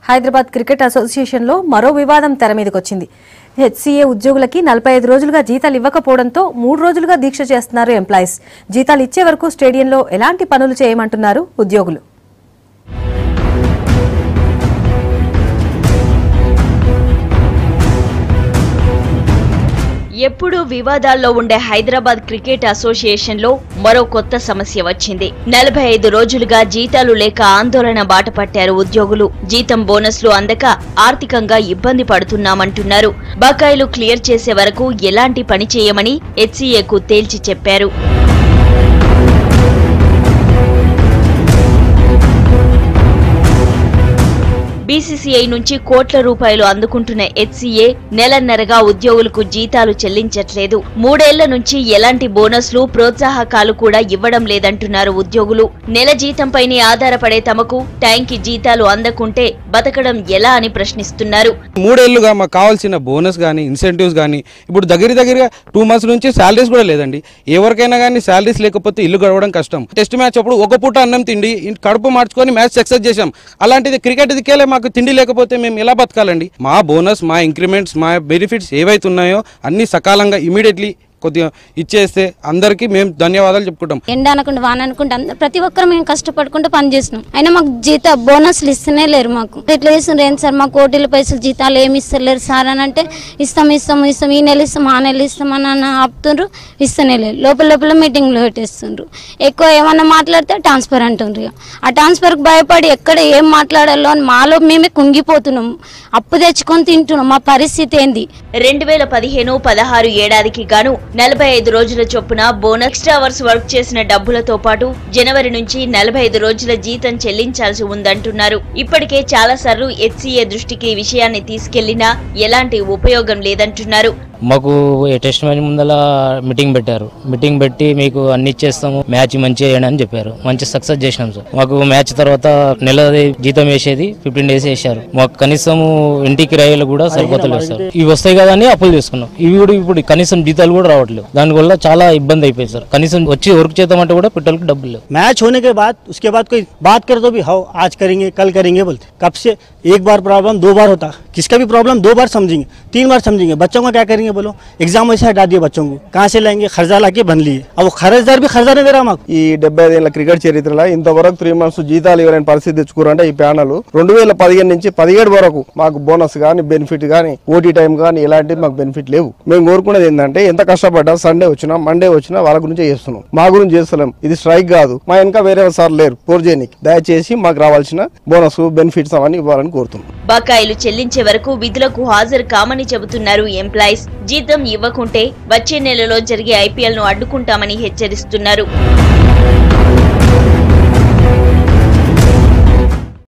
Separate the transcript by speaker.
Speaker 1: Hyderabad cricket అసోసియేషన్లో మరో వివాదం తెరమీదకొచ్చింది. హెచ్సీఏ ఉద్యోగులకి 45 రోజులుగా జీతాలు ఇవ్వకపోవడంతో 3 రోజులుగా దీక్ష చేస్తున్నారు ఎంప్లాయీస్. జీతాలు ఇచ్చే వరకు స్టేడియంలో ఎలాంటి పనులు చేయమంటున్నారు ఉద్యోగులు.
Speaker 2: ఎప్పుడూ వివాదాల్లో ఉండే హైదరాబాద్ క్రికెట్ అసోసియేషన్ లో మరో కొత్త సమస్య వచ్చింది. 45 రోజులుగా జీతాలు లేక ఆందోళన బాటపట్టారు ఉద్యోగులు. జీతం బోనస్లు అందక ఆర్థికంగా ఇబ్బంది పడుతున్నామంటున్నారు. బకాయిలు క్లియర్ చేసే వరకు ఎలాంటి పని చేయమని హెచ్సీఏకు తేల్చి చెప్పారు. బీసీసీఐ నుంచి కోట్ల రూపాయలు అందుకుంటున్న హెచ్సీఏ నెలన్నరగా ఉద్యోగులకు జీతాలు చెల్లించట్లేదు. 3 ఏళ్ల నుంచి ఎలాంటి బోనస్లు ప్రోత్సాహకాలు కూడా ఇవ్వడం లేదంటున్నారు ఉద్యోగులు. నెల జీతంపైనే ఆధారపడే తమకు టైంకి జీతాలు అందకుంటే బతకడం ఎలా అని ప్రశ్నిస్తున్నారు.
Speaker 3: 3 ఏళ్లుగా మాకు కావాల్సిన బోనస్ గానీ ఇన్సెంటివ్స్ గానీ ఇప్పుడు దగ్గరగా 2 మంత్స్ నుంచి శాలరీస్ కూడా లేదండి. ఎవరికైనా కానీ శాలరీస్ లేకపోతే ఇల్లు గడవడం కష్టం. టెస్ట్ మ్యాచ్ అప్పుడు ఒక పూట అన్నం తిండి కడుపు మార్చుకొని మ్యాచ్ సక్సెస్ చేశాం. అలాంటిది క్రికెట్ దిక్కేలే మాకు తిండి లేకపోతే మేము ఎలా బతకాలండి? మా బోనస్, మా ఇంక్రిమెంట్స్, మా బెనిఫిట్స్ ఏవైతే ఉన్నాయో అన్ని సకాలంగా ఇమీడియట్లీ కొద్దిగా ఇచ్చేస్తే అందరికీ మేము ధన్యవాదాలు చెప్పుకుంటాం.
Speaker 4: ఎండ అనుకుంటే వాన అనుకుంటే ప్రతి ఒక్కరు మేము కష్టపడుకుంటూ పని చేసినాం. అయినా మాకు బోనస్లు ఇస్తూనే లేరు. మాకు ఇట్లా చేస్తున్నారు ఏంటి సార్, మాకు కోటీల పైసలు జీతాలు ఏమి ఇస్తలేరు సార్ అని అంటే ఇస్తాం ఈ నెల ఇస్తాం ఆ నెల ఇస్తాం అని ఆపుతుండ్రు, ఇస్తూనే లేరు. లోపల మీటింగ్లు పెట్టేస్తుండ్రు. ఎక్కువ ఏమన్నా మాట్లాడితే ట్రాన్స్ఫర్ అంటుండ్రు. ఆ ట్రాన్స్ఫర్కి భయపడి ఎక్కడ ఏం మాట్లాడాలో అని మాలో మేమే కుంగిపోతున్నాం. అప్పు తెచ్చుకొని తింటున్నాం. మా పరిస్థితి ఏంది?
Speaker 2: 2015-16 ఏడాదికి గాను 45 రోజుల చొప్పున బోనస్, ఎక్స్ట్రా అవర్స్ వర్క్ చేసిన డబ్బులతో పాటు జనవరి నుంచి 45 రోజుల జీతం చెల్లించాల్సి ఉందంటున్నారు. ఇప్పటికే చాలా సార్లు హెచ్సీఏ దృష్టికి విషయాన్ని తీసుకెళ్లినా ఎలాంటి ఉపయోగం లేదంటున్నారు.
Speaker 5: మాకు టెస్ట్ మ్యాచ్ ముందల మీటింగ్ పెట్టారు. మీటింగ్ పెట్టి మీకు అన్ని ఇచ్చేస్తాము, మ్యాచ్ మంచిగా వేయండి అని చెప్పారు. మంచి సక్సెస్ చేసినాం సార్. మాకు మ్యాచ్ తర్వాత నెల జీతం వేసేది 15 డేస్ వేసారు. మాకు కనీసం ఇంటికి కిరాయిలు కూడా సరిపోతలేదు సార్. ఇవి వస్తాయి కదా అని అప్పులు తీసుకున్నాం. ఇవి కూడా ఇప్పుడు కనీసం జీతాలు కూడా రావట్లేదు. దానివల్ల చాలా ఇబ్బంది అయిపోయింది సార్. కనీసం వచ్చి వర్క్ చేద్దామంటే కూడా పెట్రోల్కి డబ్బులు లేవు.
Speaker 6: మ్యాచ్ होने के बाद उसके बाद कोई बात करे तो भी हाँ आज करेंगे कल करेंगे बोलते. कब से एक बार प्रॉब्लम 2 बार होता, किसका भी प्रॉब्लम 2 बार समझेंगे 3 बार समझेंगे. बच्चों का क्या करेंगे बोलो? एग्जाम वैसे हटा दिए बच्चों को, कहाँ से लाएंगे? खर्चा लाके बन लिए. अब वो खर्चदार भी खर्चा नहीं दे रहा మాకు.
Speaker 7: ఈ 75 ఏళ్ల క్రికెట్ చరిత్రలో ఇంతవరకు 3 మంత్స్ జీతాలు ఇవ్వలేని పరిస్థితి తెచ్చుకున్నారంటే ఈ ప్యానల్ 2015 నుంచి 17 వరకు మాకు బోనస్ గానీ బెనిఫిట్ గానీ ఓటీ టైం గానీ ఇలాంటివి మాకు బెనిఫిట్ లేవు. మేము కోరుకునేది ఏంటంటే ఎంత కష్టపడ్డా సండే వచ్చినా మండే వచ్చినా వాళ్ళ గురించి చేస్తున్నాం, మా గురించి చేస్తలేం. ఇది స్ట్రైక్ కాదు. మా వెనక వేరే సార్ లేరు పోర్జేనికి. దయచేసి మాకు రావాల్సిన బోనస్ బెనిఫిట్స్ అవన్నీ ఇవ్వాలని కోరుతున్నాం.
Speaker 2: బకాయిలు చెల్లించే వరకు విధులకు హాజరు కామని చెబుతున్నారు ఎంప్లాయీస్. జీతం ఇవ్వకుంటే వచ్చే నెలలో జరిగే ఐపీఎల్ ను అడ్డుకుంటామని హెచ్చరిస్తున్నారు.